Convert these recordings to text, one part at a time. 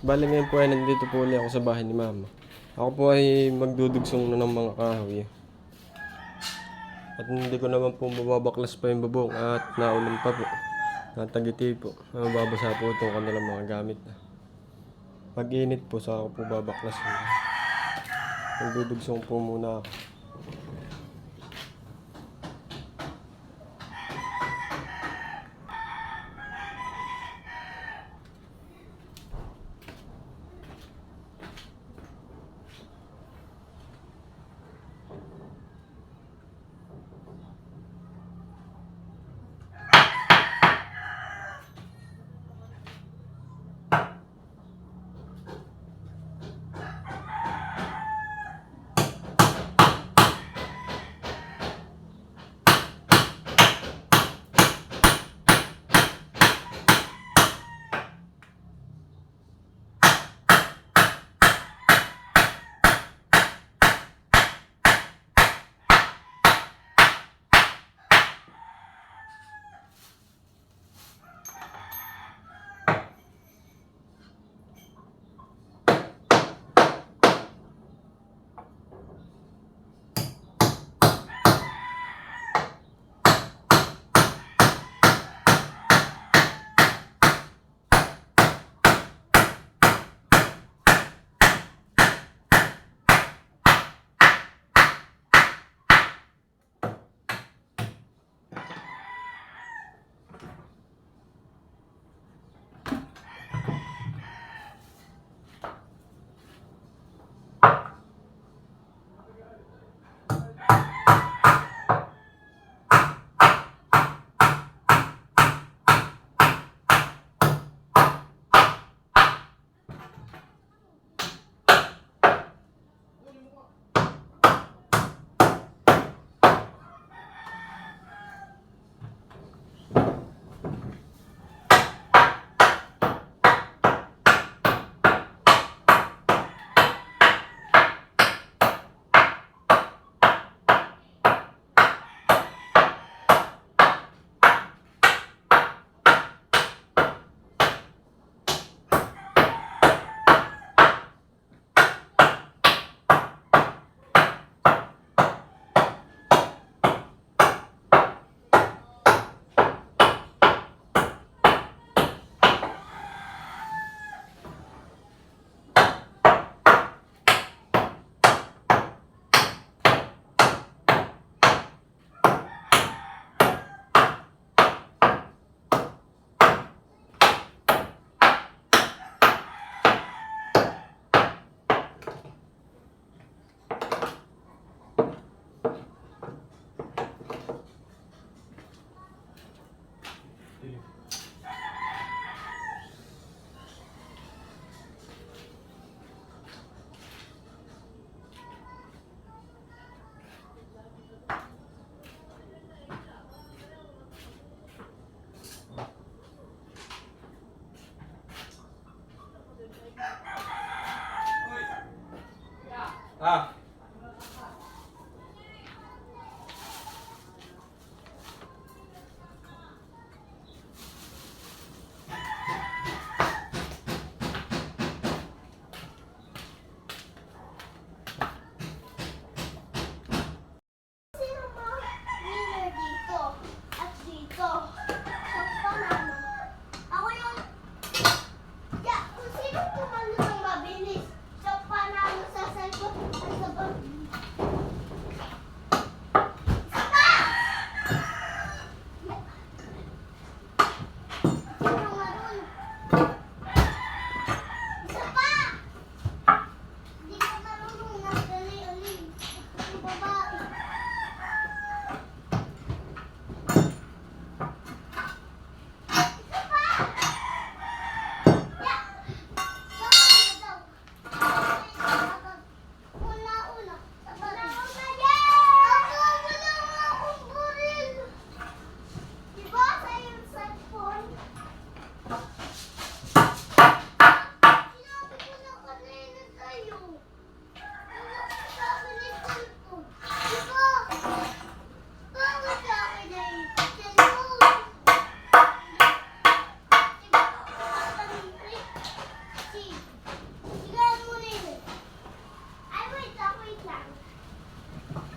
Bale ngayon po ay nandito po ulit ako sa bahay ni Mama. Ako po ay magdudugsong na ng mga kahoy. At hindi ko naman po mababaklas pa yung bubong at naulan pa po. Natagiti po. Mababasa po itong kanilang mga gamit. Pag-init po sa ako po babaklas. Magdudugsong po muna ako.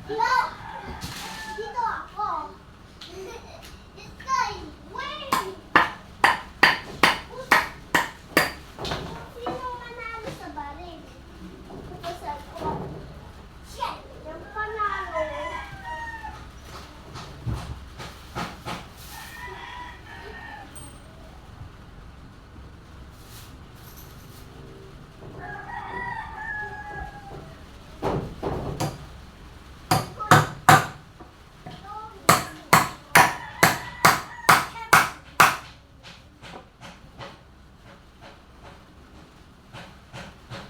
Hello? Dito ako. Sky, wait! Sino manalo sa baril? Kapasal ko. Shit! Yung panalo.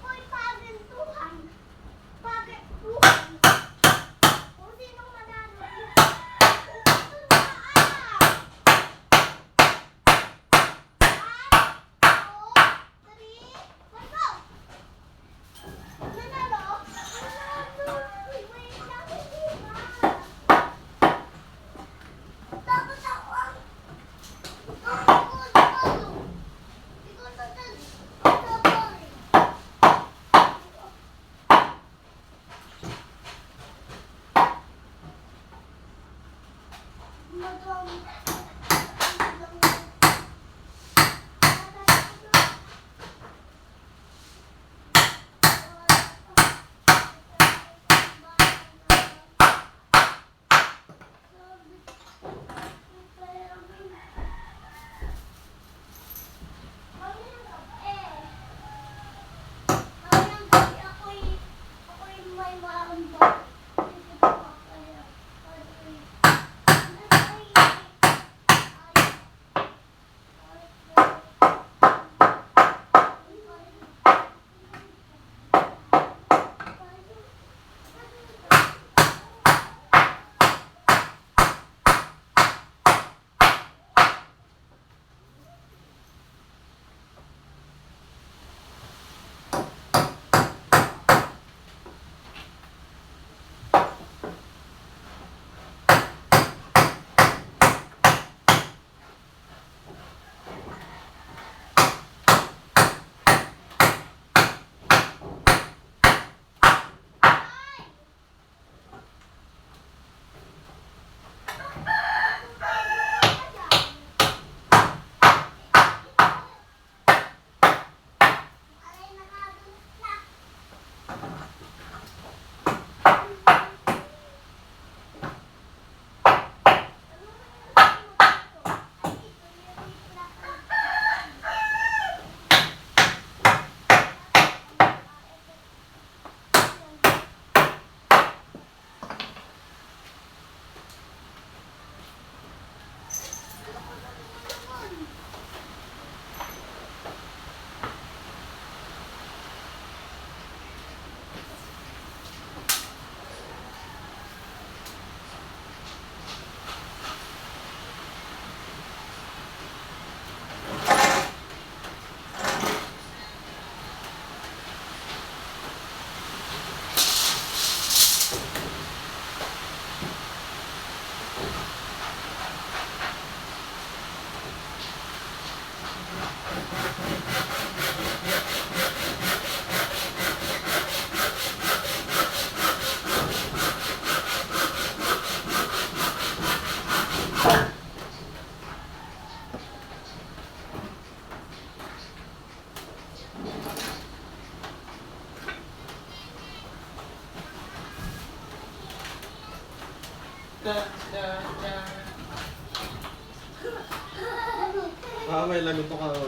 Hoy, pagantuhan. Pagantuhan. Kung sinong manalo. Ito na ah! 5, 4, 3, let's go! Nanalo? Nanalo! Wait lang, hindi ba? Tapos ako ang... Ako nanalo. Ikaw tatalo. Sorry. Madami. Ako'y may maambag. May lagot ka ako.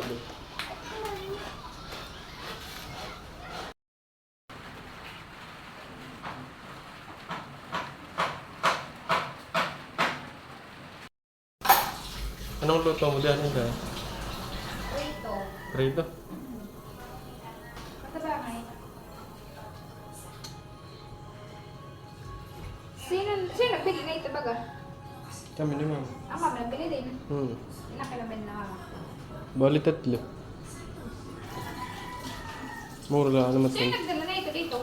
Anong luto mo dyan? Rito. Rito? Katabangay. Sino nagbili na ito baga? Kami ni ma'am. Ang mama nagbili din. Nakilamin na mama. Bali 3. Mura lang naman Sino ito. nagdala na ito dito?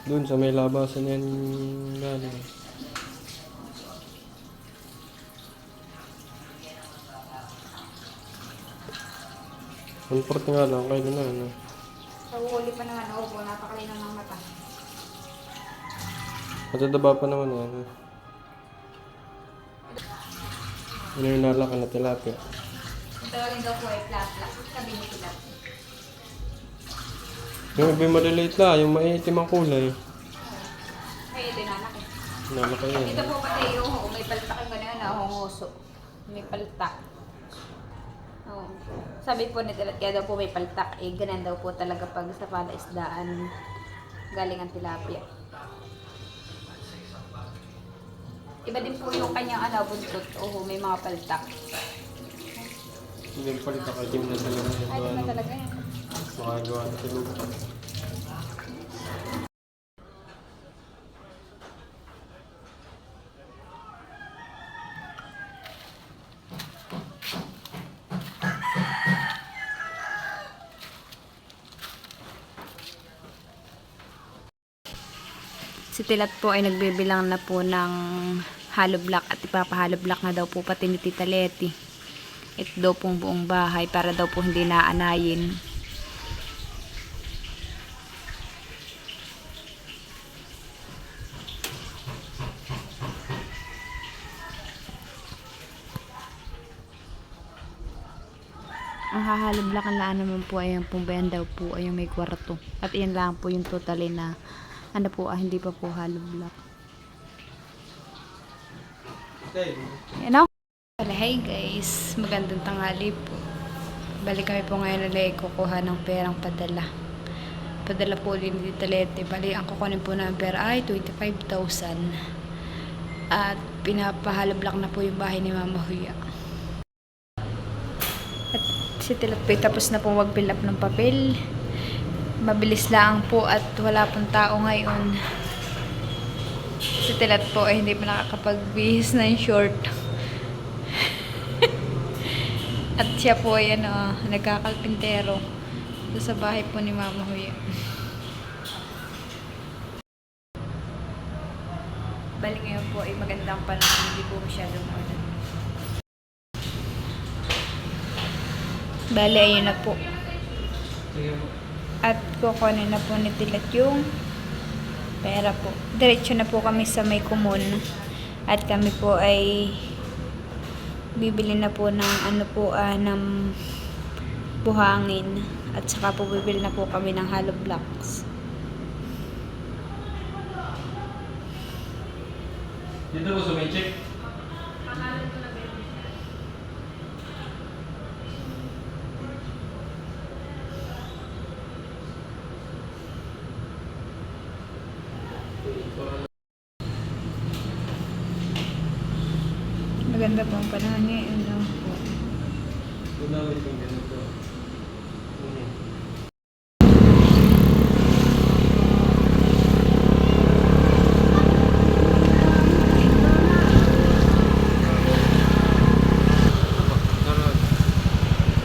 Doon sa may labasan yan galing. Unport nga lang, kayo na ano. Sa huli pa naman, opo, napakalinaw ng mata. Matadaba pa naman yan. Ano yung nalakan na tilapia? Ang tawagin daw po ay plat-plat. Sabi ni tilapia. Yung iba yung maliliit lang, yung maiitim ang kulay. Kaya ito nalaki. Nalaki yan. Ito po pati yung may paltak yung ganyan na hongoso. May paltak. Oh. Sabi po ni Tilat, kaya daw po may paltak. Eh, ganun daw po talaga pag sa palaisdaan galing ang tilapia. Iba din po yung kanyang buntot. Oo, may mga paltak. Hindi yung palit ako, itim na talaga. Ay, di ba talaga yan? Makagawa na sa lupa. Si Tilat po ay nagbibilang na po ng hollow block at ipapahalo block na daw po pati ni Tita Leti. Ito daw pong buong bahay para daw po hindi naanayin. Ang hahalo block ang naman po ay yung pumbayan daw po ay yung may kwarto. At iyan lang po yung totally na hindi pa po hollow block. Yan o. Hey guys, magandang tanghali po. Balik kami po ngayon ulit kukuha ng perang padala. Padala po din dito Lete. Bali, ang kukunin po ng pera ay 25,000. At pinapahalo-block na po yung bahay ni Mama Huya. At si Tilat po tapos na po mag-fill up ng papel. Mabilis lang po at wala pong tao ngayon. Si Tilat po ay hindi pa nakakapagbihis ng short. At siya po ay nagkakalpintero sa bahay po ni Mama Huya. Balik ngayon po ay magandang panahon, hindi po masyadong ulan. Bali, ayun na po. At kukunin na po ni Tilat yung pera po. Diretso na po kami sa may kumun. At kami po ay bibili na po ng ng buhangin. At saka po bibili na po kami ng hollow blocks. Dito mo sa may check? Maganda po ang panahon ngayon. Gumamit yung ganito.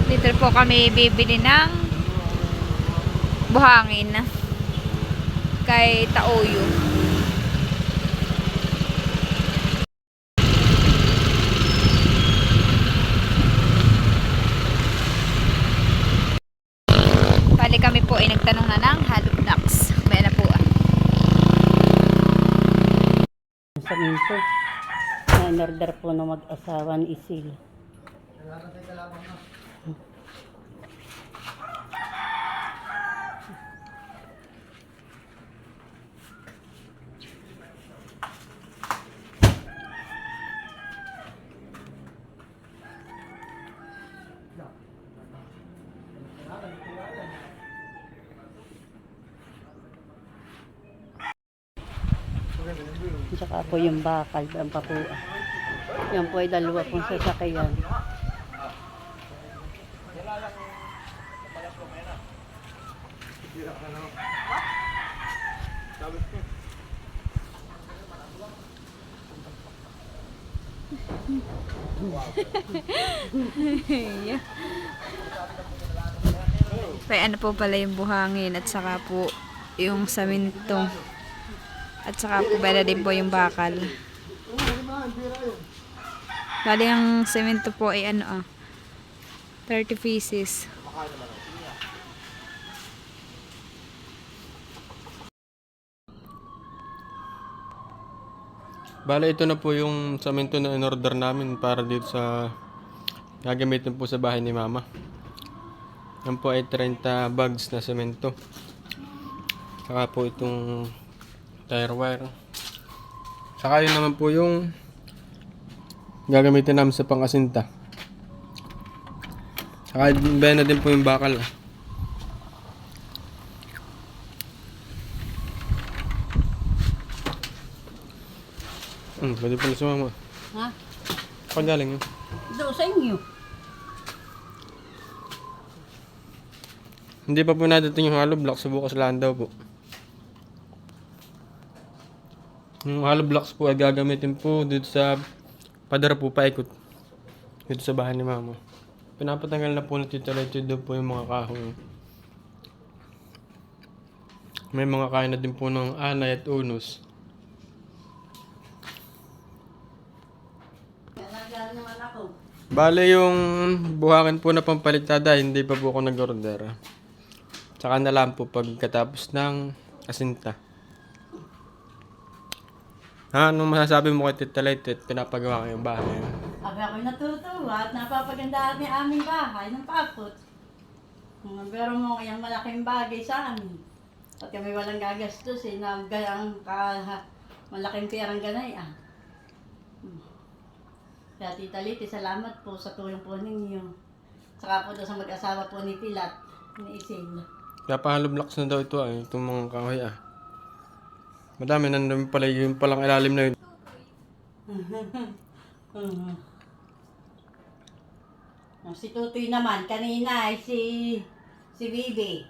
Dito po kami bibili ng buhangin kay Taoyo. Bali kami po ay nagtanong na ng hollow blocks. May na po Sa minto, na in-order po ng mag-asawa ni Isil. Tsaka po yung bakal, ang papuan. Yan po ay dalawa pong sasakyan. Kaya ano po pala yung buhangin at saka po yung saminto. At saka po bala din po yung bakal. Bali ang semento po ay 30 pieces. Bale, ito na po yung semento na in-order namin para dito sa gagamitin po sa bahay ni Mama. Yan po ay 30 bags na semento. Saka po itong tire wire. Saka yun naman po yung gagamitin namin sa pang-asinta. Saka na din po yung bakal. Pwede pala sumama. Ha? Saan galing yun? Doon sa inyo. Hindi pa po nadating yung hollow blocks. Bukas lang daw po. Yung hollow blocks po ay gagamitin po dito sa padara po paikot. Dito sa bahay ni Mama. Pinapatanggal na po na titalated doon po yung mga kahoy. May mga kain na din po ng anay at unos. Nagano naman ako. Bale yung buhangin po na pampalitada, hindi pa po ako nag-order. Tsaka na lang po pagkatapos ng asinta. Anong masasabi mo kay Tita Lighted? Pinapagawa ko yung bahay. Abi ako'y natutuwa at napapaganda ang aming bahay ng pakot. Pero mo kayang malaking bagay sa amin. At kami walang gagastos na gayang malaking perang ganay Kaya Tita Liti, salamat po sa tulong po ninyo. Saka po doon sa mag-asawa po ni Pilat, ni Isil. Kaya pa hollow blocks na daw ito itong mga kahoy Madami nandun pala yung palang ilalim na yun. Si Tutoy naman, kanina ay si Bibi.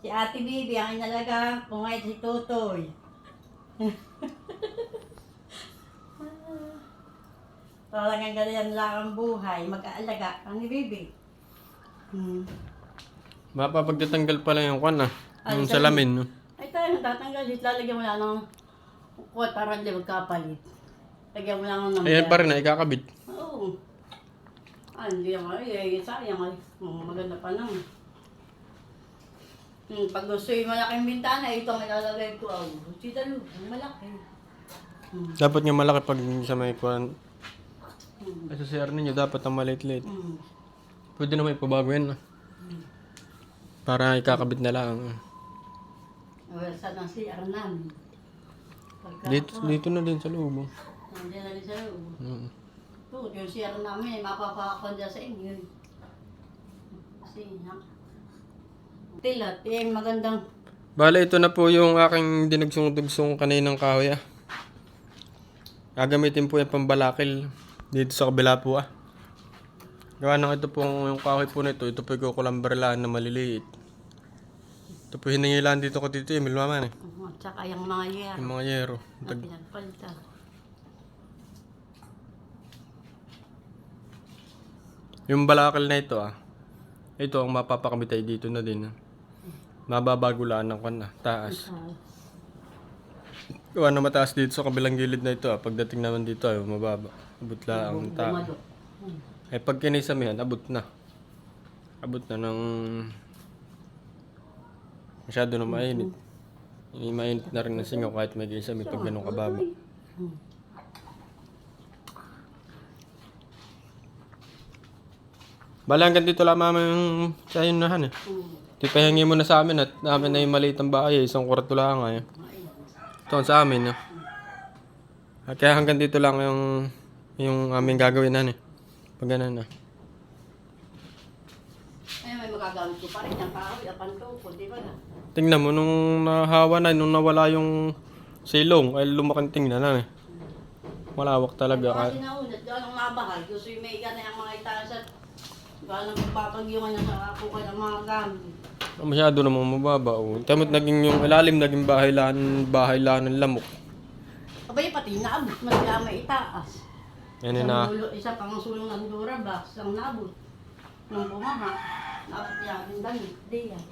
Si Ate Bibi ang inalaga ko ngayon si Tutoy. Talagang ganyan lang ang buhay, mag-aalaga ang ni Bibi. Mapapagtatanggal pala yung yung Ay, salamin. No? Ay tayo, tatanggal. Lalagyan mo lang ng kuwat para hindi magkapalit. Lagyan mo lang ng Ayan pa rin ikakabit. Oo. Hindi naman. Sayang. Maganda pa naman. Pag gusto yung malaking bintana, ito ang ilalagay ko. Sita malaki. Dapat nga malaki pag sa may kuwan. Sa CR ninyo, dapat ang maliit-liit. Pwede naman ipabago yan. Para ikakabit na lang. Saan ang CR namin? Dito na din sa loob. Nandiyan na rin sa loob. Ito, yung CR namin, mapapakakon dyan sa inyo. Kasi, Tilat, magandang. Bale, ito na po yung aking dinagsong-dugsong kaninang kahoy. Gagamitin po yung pambalakil dito sa kabila po. Gawa ng ito po yung kahoy po nito. Ito po yung kukulamberlaan na maliliit. Ito po hiningilan dito ko dito Emil Maman Tsaka yung mga yero. Yung mga yero. Na pinagpalta. Yung balakal na ito ito ang mapapakabit ay dito na din. Mababagulaan ng taas. Gawa na mataas dito sa kabilang gilid na ito pagdating naman dito ay mababa. Abot lang ang taas. Pag kinisamihan, abot na. Abot na ng masyado na mainit. Mainit na rin ang singaw kahit may kisame pag ganun kababa. Bala hanggang dito lang mama yung sa inunahan Tipahingi mo na sa amin at namin na yung maliit ang bahay isang kwarto lang Ito sa amin Kaya hanggang dito lang yung aming gagawin Pag ganun May magagamit ko pa rin yung kahoy, pantukod, di ba na? Tingnan mo, nung nahawa na, nung nawala yung silong, ay lumaking tingnan Malawak talaga. Kasi naunat, gano'ng mabahay, gusto yung may gana yung mga itaas at gano'ng magpapagyungan na sa ako ka ng mga gamit. Masyado namang mababa. Tamot naging yung ilalim, naging bahay lang ng lamok. Abay, pati naabot, mas may itaas. Yan na. Isa pang sulong ng Durabox, ang naabot. Nung bumaha, naabot yan yung damit. Di yan.